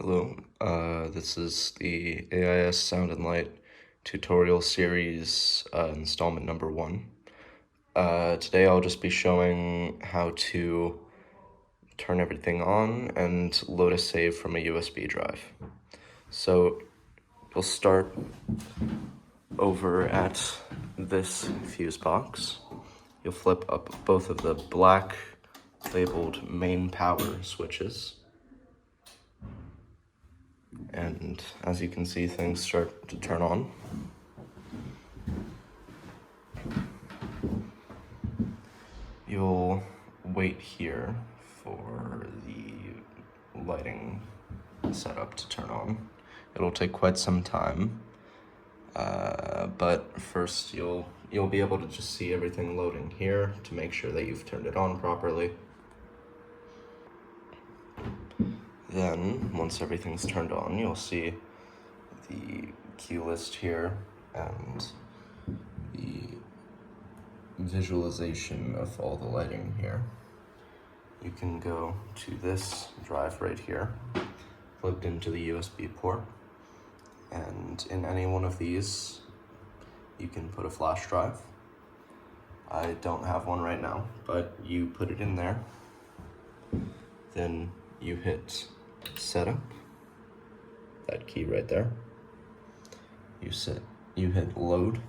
Hello, this is the AIS Sound and Light tutorial series, installment number 1. Today I'll just be showing how to turn everything on and load a save from a USB drive. So you'll start over at this fuse box. You'll flip up both of the black labeled main power switches. And as you can see, things start to turn on. You'll wait here for the lighting setup to turn on. It'll take quite some time, but first you'll be able to just see everything loading here to make sure that you've turned it on properly. Then, once everything's turned on, you'll see the cue list here and the visualization of all the lighting here. You can go to this drive right here, plugged into the USB port, and in any one of these, you can put a flash drive. I don't have one right now, but you put it in there. Then you hit setup, that key right there. You hit load,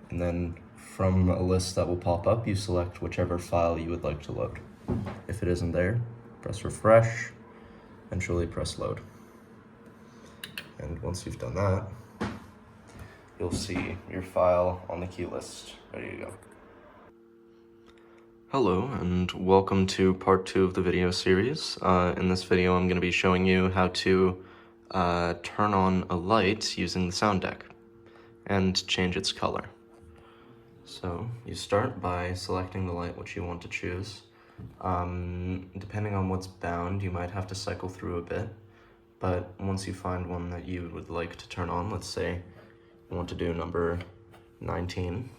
and then from a list that will pop up, you select whichever file you would like to load. If it isn't there, press refresh, eventually press load. And once you've done that, you'll see your file on the key list ready to go. Hello, and welcome to part 2 of the video series. In this video, I'm going to be showing you how to turn on a light using the sound deck and change its color. So you start by selecting the light which you want to choose. Depending on what's bound, you might have to cycle through a bit, but once you find one that you would like to turn on, let's say you want to do number 19,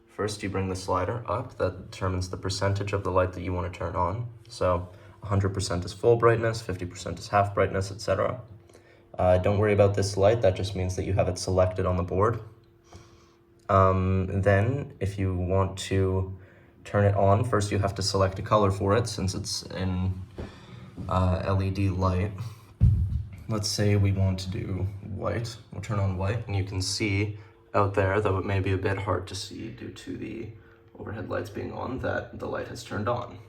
first you bring the slider up. That determines the percentage of the light that you want to turn on. So 100% is full brightness, 50% is half brightness, etc. Don't worry about this light, that just means that you have it selected on the board. Then, if you want to turn it on, first you have to select a color for it, since it's in LED light. Let's say we want to do white. We'll turn on white, and you can see out there, though it may be a bit hard to see due to the overhead lights being on, that the light has turned on.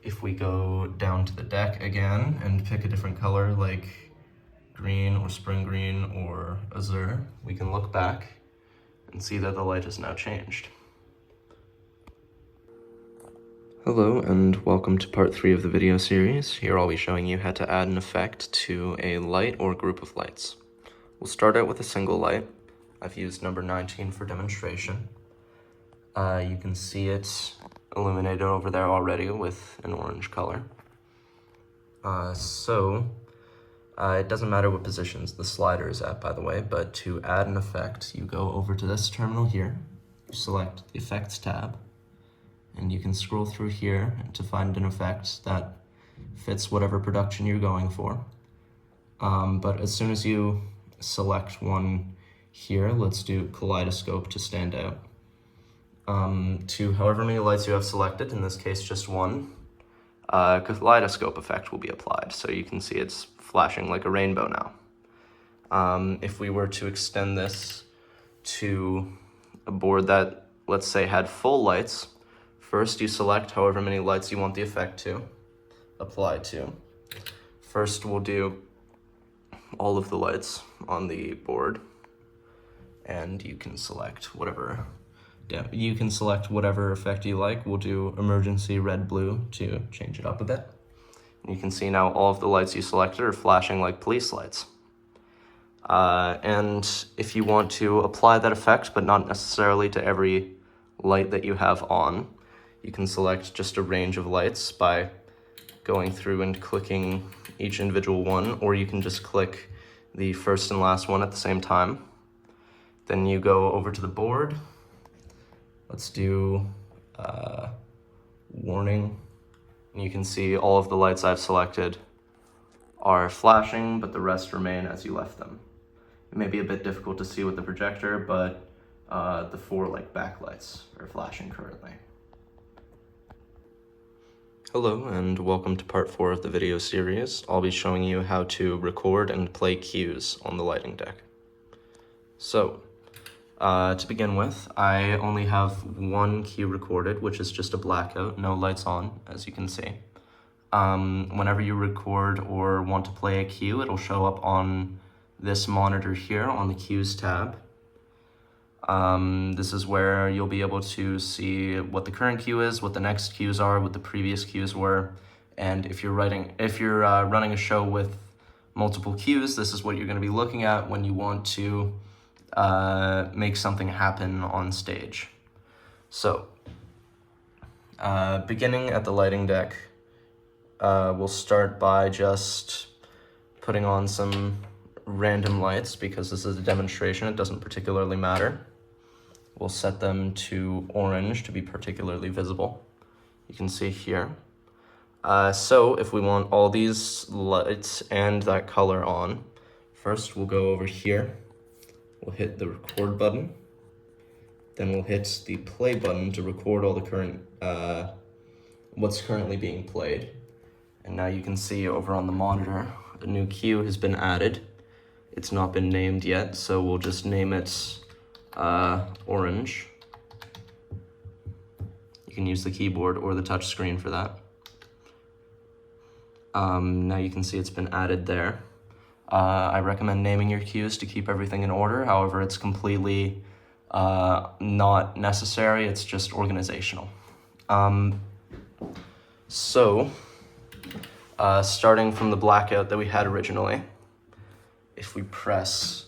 If we go down to the deck again and pick a different color, like green or spring green or azure, we can look back and see that the light has now changed. Hello, and welcome to part 3 of the video series. Here I'll be showing you how to add an effect to a light or group of lights. We'll start out with a single light. I've used number 19 for demonstration. You can see it illuminated over there already with an orange color. It doesn't matter what positions the slider is at, by the way, but to add an effect, you go over to this terminal here, you select the Effects tab, and you can scroll through here to find an effect that fits whatever production you're going for. But as soon as you select one here, let's do Kaleidoscope to stand out. To however many lights you have selected, in this case just one, kaleidoscope effect will be applied, so you can see it's flashing like a rainbow now. If we were to extend this to a board that, let's say, had full lights, first you select however many lights you want the effect to apply to. First we'll do all of the lights on the board, and you can select whatever effect you like. We'll do emergency red-blue to change it up a bit. And you can see now all of the lights you selected are flashing like police lights. And if you want to apply that effect, but not necessarily to every light that you have on, you can select just a range of lights by going through and clicking each individual one, or you can just click the first and last one at the same time. Then you go over to the board. Let's do warning. And you can see all of the lights I've selected are flashing, but the rest remain as you left them. It may be a bit difficult to see with the projector, but the 4 backlights are flashing currently. Hello and welcome to part 4 of the video series. I'll be showing you how to record and play cues on the lighting deck. So, to begin with, I only have one cue recorded, which is just a blackout, no lights on, as you can see. Whenever you record or want to play a cue, it'll show up on this monitor here on the cues tab. This is where you'll be able to see what the current cue is, what the next cues are, what the previous cues were, and if you're running a show with multiple cues, this is what you're going to be looking at when you want to make something happen on stage. So, beginning at the lighting deck, we'll start by just putting on some random lights because this is a demonstration, it doesn't particularly matter. We'll set them to orange to be particularly visible. You can see here. So if we want all these lights and that color on, first we'll go over here. We'll hit the record button. Then we'll hit the play button to record all the current, what's currently being played. And now you can see over on the monitor, a new cue has been added. It's not been named yet, so we'll just name it orange. You can use the keyboard or the touch screen for that. Now you can see it's been added there. I recommend naming your cues to keep everything in order. However, it's completely not necessary. It's just organizational. Starting from the blackout that we had originally, if we press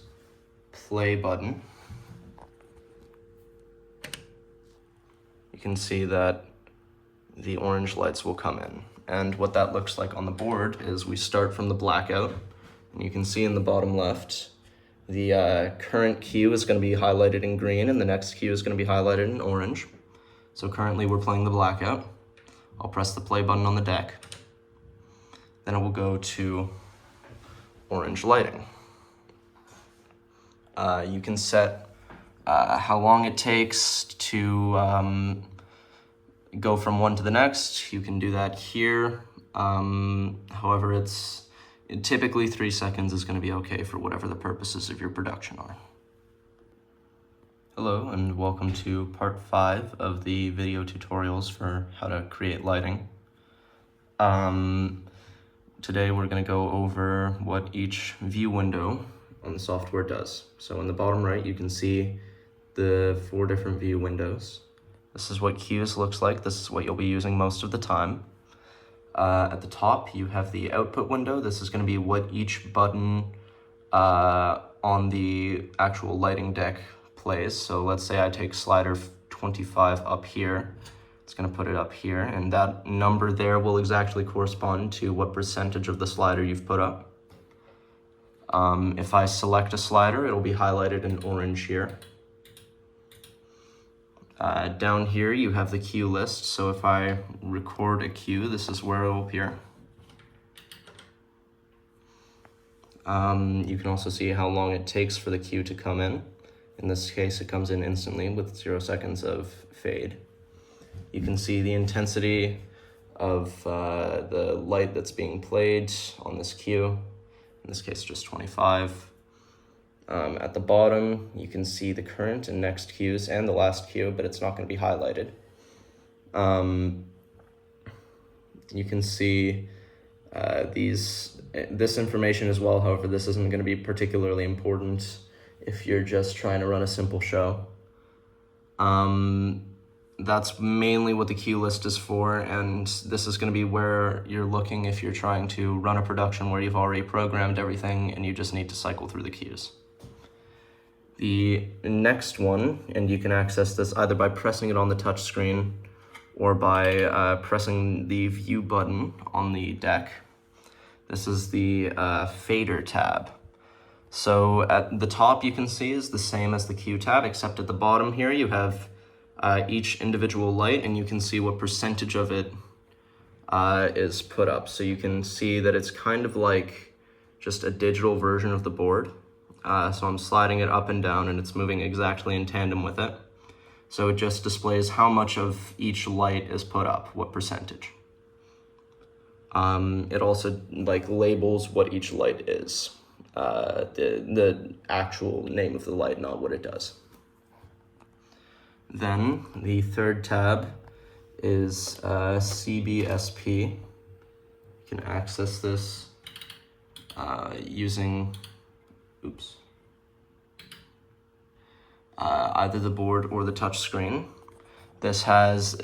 play button, you can see that the orange lights will come in. And what that looks like on the board is we start from the blackout, and you can see in the bottom left, the current cue is going to be highlighted in green, and the next cue is going to be highlighted in orange. So currently we're playing the blackout. I'll press the play button on the deck. Then it will go to orange lighting. You can set how long it takes to go from one to the next. You can do that here. However, typically 3 seconds is going to be okay for whatever the purposes of your production are. Hello and welcome to part 5 of the video tutorials for how to create lighting. Today we're going to go over what each view window on the software does. So in the bottom right you can see the 4 different view windows. This is what cues looks like. This is what you'll be using most of the time. At the top you have the output window. This is going to be what each button on the actual lighting deck plays. So let's say I take slider 25 up here. It's going to put it up here, and that number there will exactly correspond to what percentage of the slider you've put up. If I select a slider, it'll be highlighted in orange here. Down here you have the cue list, so if I record a cue, this is where it will appear. You can also see how long it takes for the cue to come in. In this case, it comes in instantly with 0 seconds of fade. You can see the intensity of the light that's being played on this cue. In this case, just 25. At the bottom, you can see the current and next cues and the last cue, but it's not going to be highlighted. You can see this information as well. However, this isn't going to be particularly important if you're just trying to run a simple show. That's mainly what the cue list is for, and this is going to be where you're looking if you're trying to run a production where you've already programmed everything and you just need to cycle through the cues. The next one, and you can access this either by pressing it on the touch screen or by pressing the view button on the deck. This is the fader tab. So at the top you can see is the same as the cue tab, except at the bottom here you have each individual light, and you can see what percentage of it is put up. So you can see that it's kind of like just a digital version of the board. So I'm sliding it up and down and it's moving exactly in tandem with it. So it just displays how much of each light is put up, what percentage. It also like labels what each light is, the actual name of the light, not what it does. Then the third tab is CBSP. You can access this using, either the board or the touch screen. This has,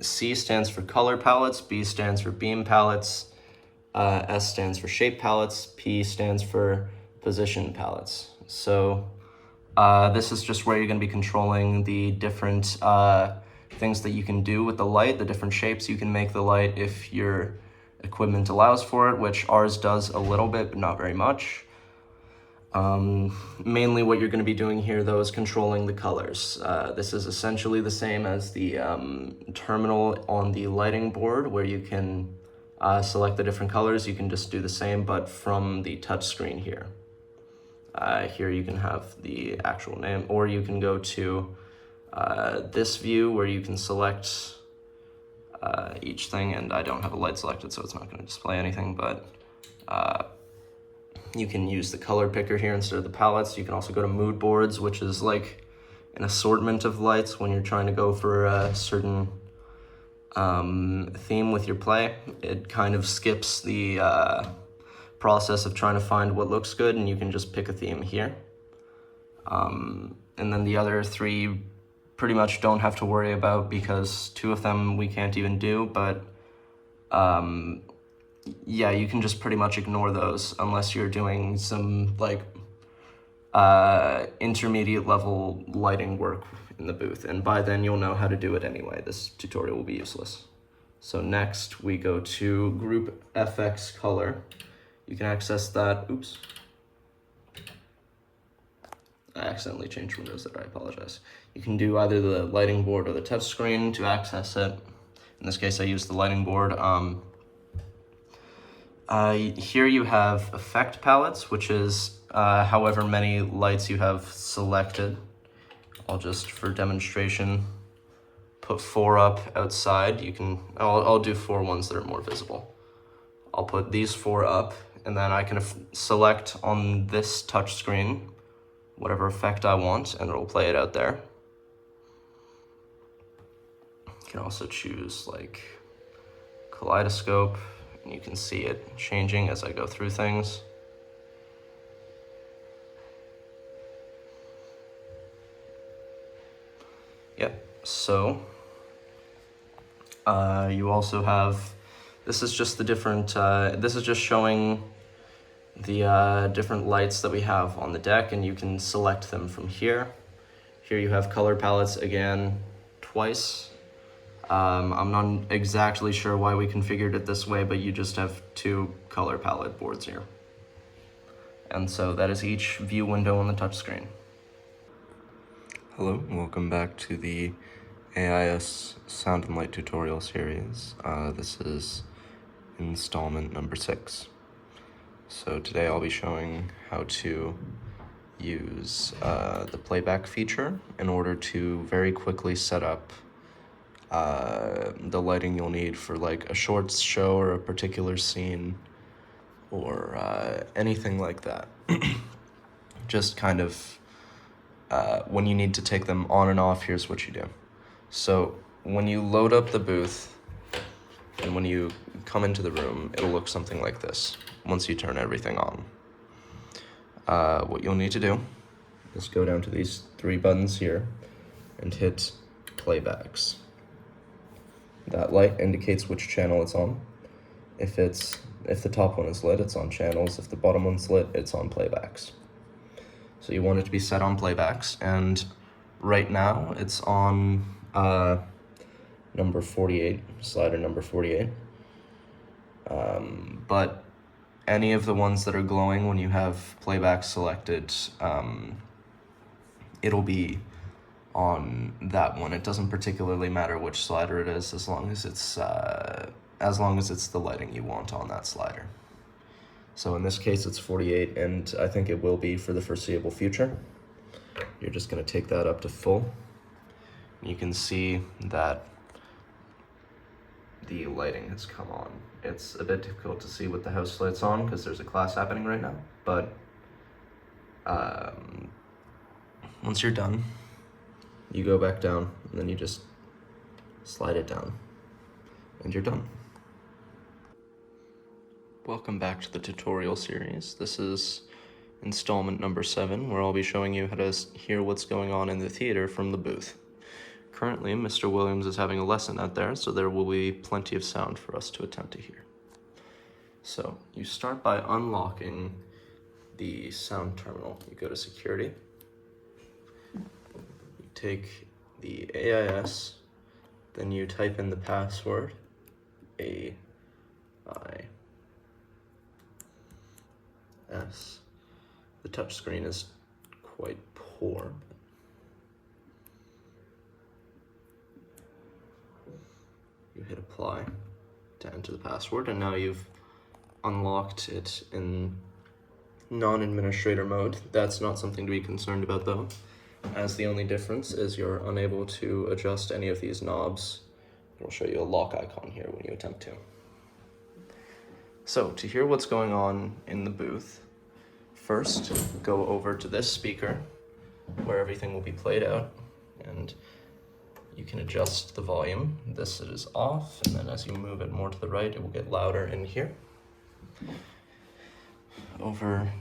C stands for color palettes, B stands for beam palettes, S stands for shape palettes, P stands for position palettes. So this is just where you're going to be controlling the different things that you can do with the light, the different shapes you can make the light if your equipment allows for it, which ours does a little bit, but not very much. Mainly what you're going to be doing here, though, is controlling the colors. This is essentially the same as the terminal on the lighting board, where you can select the different colors. You can just do the same, but from the touch screen here. Here you can have the actual name, or you can go to this view where you can select each thing, and I don't have a light selected, so it's not going to display anything, but you can use the color picker here instead of the palettes. You can also go to mood boards, which is like an assortment of lights when you're trying to go for a certain theme with your play. It kind of skips the process of trying to find what looks good, and you can just pick a theme here. And then the other three pretty much don't have to worry about, because two of them we can't even do, but yeah, you can just pretty much ignore those unless you're doing some like intermediate level lighting work in the booth, and by then you'll know how to do it anyway. This tutorial will be useless. So next we go to Group FX Color. You can access that. Oops. I accidentally changed windows there, I apologize. You can do either the lighting board or the touch screen to access it. In this case, I used the lighting board. Here you have effect palettes, which is however many lights you have selected. I'll just, for demonstration, put 4 up outside. I'll do 4 ones that are more visible. I'll put these 4 up, and then I can select on this touch screen whatever effect I want, and it'll play it out there. You can also choose like kaleidoscope, and you can see it changing as I go through things. Yep, so you also have, this is just the different, this is just showing the different lights that we have on the deck, and you can select them from here. Here you have color palettes again twice. I'm not exactly sure why we configured it this way, but you just have 2 color palette boards here. And so that is each view window on the touchscreen. Hello, welcome back to the AIS Sound and Light tutorial series. This is installment number 6. So today I'll be showing how to use the playback feature in order to very quickly set up the lighting you'll need for like a short show or a particular scene or anything like that. Just kind of when you need to take them on and off, here's what you do. So when you load up the booth and when you come into the room, it'll look something like this once you turn everything on. What you'll need to do is go down to these 3 buttons here and hit Playbacks. That light indicates which channel it's on. If the top one is lit, it's on channels. If the bottom one's lit, it's on Playbacks. So you want it to be set on Playbacks, and right now it's on number 48, slider number 48. But any of the ones that are glowing when you have Playback selected, it'll be on that one. It doesn't particularly matter which slider it is, as long as it's as long as it's the lighting you want on that slider. So in this case, it's 48, and I think it will be for the foreseeable future. You're just gonna take that up to full. You can see that the lighting has come on. It's a bit difficult to see with the house lights on because there's a class happening right now, but once you're done, you go back down, and then you just slide it down, and you're done. Welcome back to the tutorial series. This is installment number 7, where I'll be showing you how to hear what's going on in the theater from the booth. Currently, Mr. Williams is having a lesson out there, so there will be plenty of sound for us to attempt to hear. So, you start by unlocking the sound terminal. You go to security, you take the AIS, then you type in the password, AIS. The touchscreen is quite poor. You hit apply to enter the password, and now you've unlocked it in non-administrator mode. That's not something to be concerned about though, as the only difference is you're unable to adjust any of these knobs. I'll show you a lock icon here when you attempt to. So to hear what's going on in the booth, first go over to this speaker where everything will be played out, and you can adjust the volume. This is off, and then as you move it more to the right, it will get louder in here. Over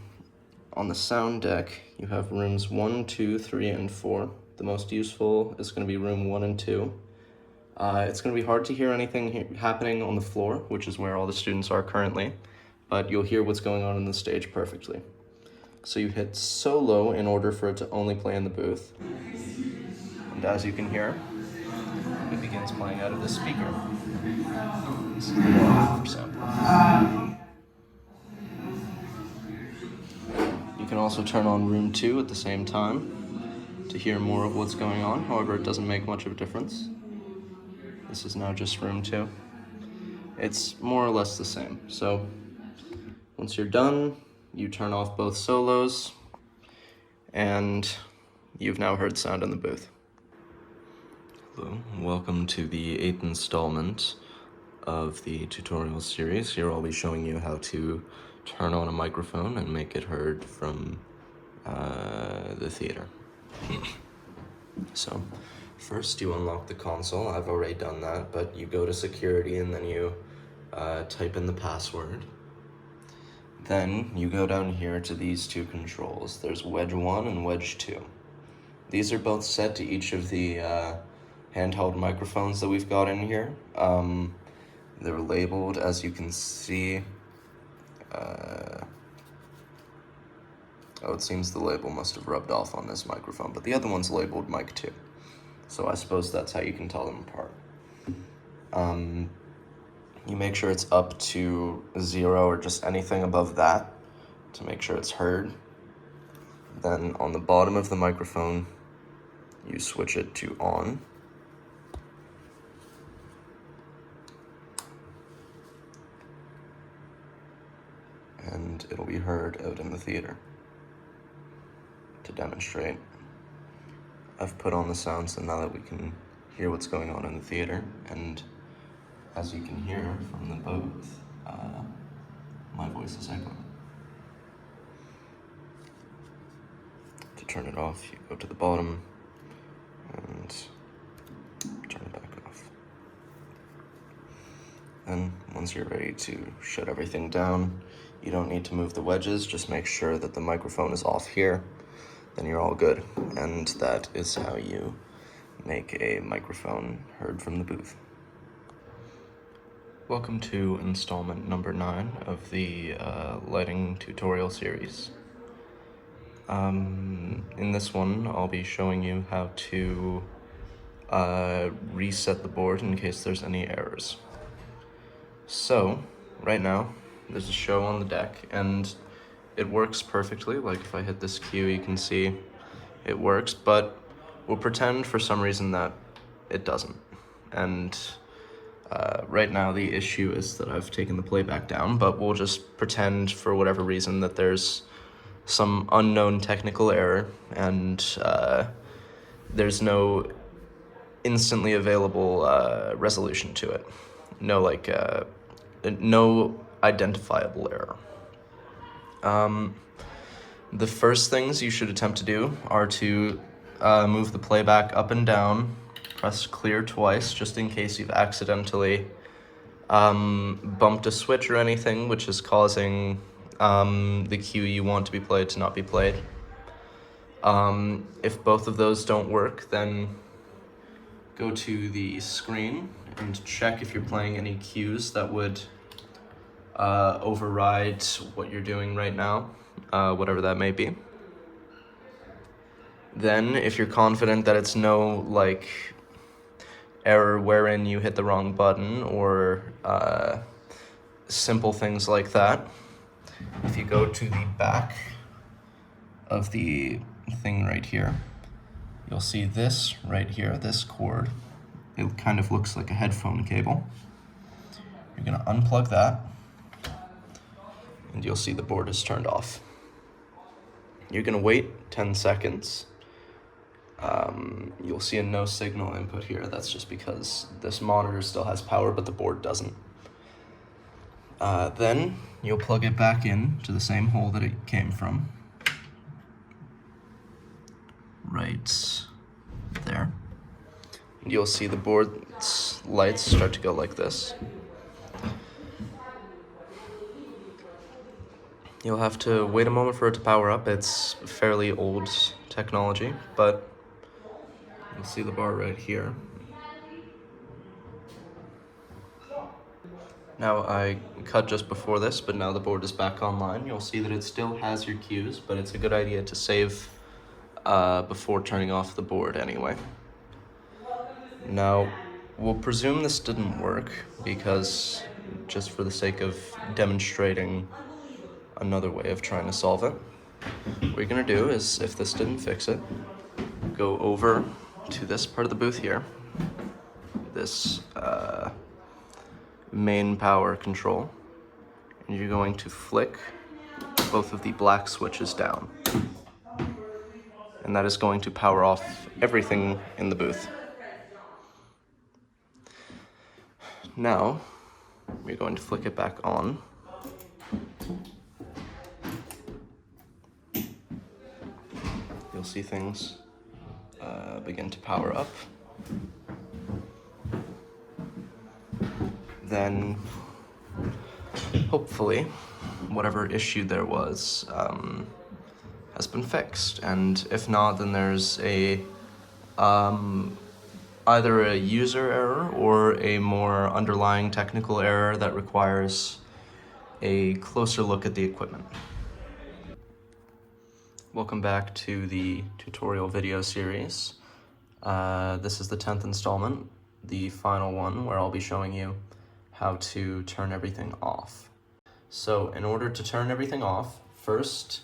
on the sound deck, you have rooms 1, 2, 3, and 4. The most useful is going to be room 1 and 2. It's going to be hard to hear anything happening on the floor, which is where all the students are currently, but you'll hear what's going on in the stage perfectly. So you hit solo in order for it to only play in the booth. And as you can hear, it begins playing out of this speaker. This is the for sample. You can also turn on room 2 at the same time to hear more of what's going on. However, it doesn't make much of a difference. This is now just room 2. It's more or less the same. So once you're done, you turn off both solos, and you've now heard sound in the booth. Hello, welcome to the 8th installment of the tutorial series. Here I'll be showing you how to turn on a microphone and make it heard from the theater. So first you unlock the console. I've already done that, but you go to security and then you type in the password. Then you go down here to these two controls. There's wedge 1 and wedge 2. These are both set to each of the handheld microphones that we've got in here. They're labeled, as you can see. Oh, it seems the label must have rubbed off on this microphone, but the other one's labeled mic 2. So I suppose that's how you can tell them apart. You make sure it's up to 0 or just anything above that to make sure it's heard. Then on the bottom of the microphone, you switch it to on. And it'll be heard out in the theater. To demonstrate, I've put on the sound so now that we can hear what's going on in the theater, and as you can hear from the booth, my voice is echoing. To turn it off, you go to the bottom and turn it back off. Then, once you're ready to shut everything down, you don't need to move the wedges, just make sure that the microphone is off here, then you're all good. And that is how you make a microphone heard from the booth. Welcome to installment number 9 of the lighting tutorial series. In this one, I'll be showing you how to reset the board in case there's any errors. So, right now, there's a show on the deck, and it works perfectly. Like if I hit this cue, you can see it works, but we'll pretend for some reason that it doesn't. And Right now the issue is that I've taken the playback down, but we'll just pretend for whatever reason that there's some unknown technical error and there's no instantly available resolution to it. No identifiable error. The first things you should attempt to do are to move the playback up and down, press clear twice, just in case you've accidentally bumped a switch or anything, which is causing the cue you want to be played to not be played. If both of those don't work, then go to the screen and check if you're playing any cues that would override what you're doing right now, whatever that may be. Then, if you're confident that it's no, error wherein you hit the wrong button or simple things like that, if you go to the back of the thing right here, you'll see this right here, this cord. It kind of looks like a headphone cable. You're gonna unplug that, and you'll see the board is turned off. You're gonna wait 10 seconds. You'll see a no signal input here. That's just because this monitor still has power, but the board doesn't. Then you'll plug it back in to the same hole that it came from. Right there. And you'll see the board's lights start to go like this. You'll have to wait a moment for it to power up. It's fairly old technology, but you'll see the bar right here. Now, I cut just before this, but now the board is back online. You'll see that it still has your cues, but it's a good idea to save before turning off the board anyway. Now, we'll presume this didn't work because, just for the sake of demonstrating another way of trying to solve it, what you're gonna do is, if this didn't fix it, go over to this part of the booth here, this main power control, and you're going to flick both of the black switches down. And that is going to power off everything in the booth. Now, we're going to flick it back on. You'll see things begin to power up. Then, hopefully, whatever issue there was has been fixed. And if not, then there's either a user error or a more underlying technical error that requires a closer look at the equipment. Welcome back to the tutorial video series. This is the 10th installment, the final one, where I'll be showing you how to turn everything off. So in order to turn everything off, first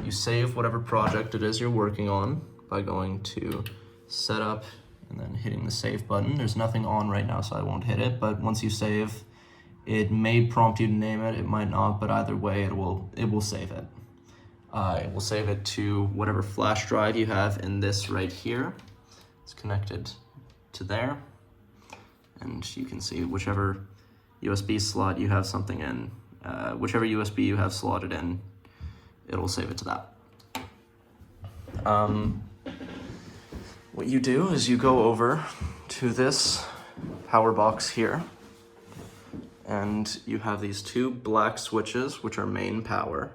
you save whatever project it is you're working on by going to Setup and then hitting the Save button. There's nothing on right now, so I won't hit it, but once you save, it may prompt you to name it, it might not, but either way, it will save it. It will save it to whatever flash drive you have in this right here. It's connected to there, and you can see whichever USB slot you have something in, whichever USB you have slotted in, it'll save it to that. What you do is you go over to this power box here, and you have these two black switches, which are main power,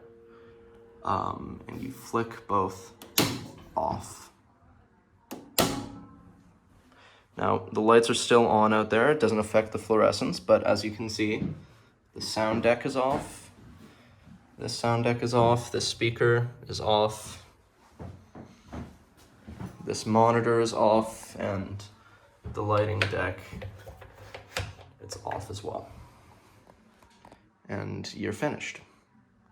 and you flick both off. Now, the lights are still on out there. It doesn't affect the fluorescence, but as you can see, the sound deck is off. This sound deck is off. This speaker is off. This monitor is off, and the lighting deck, it's off as well. And you're finished.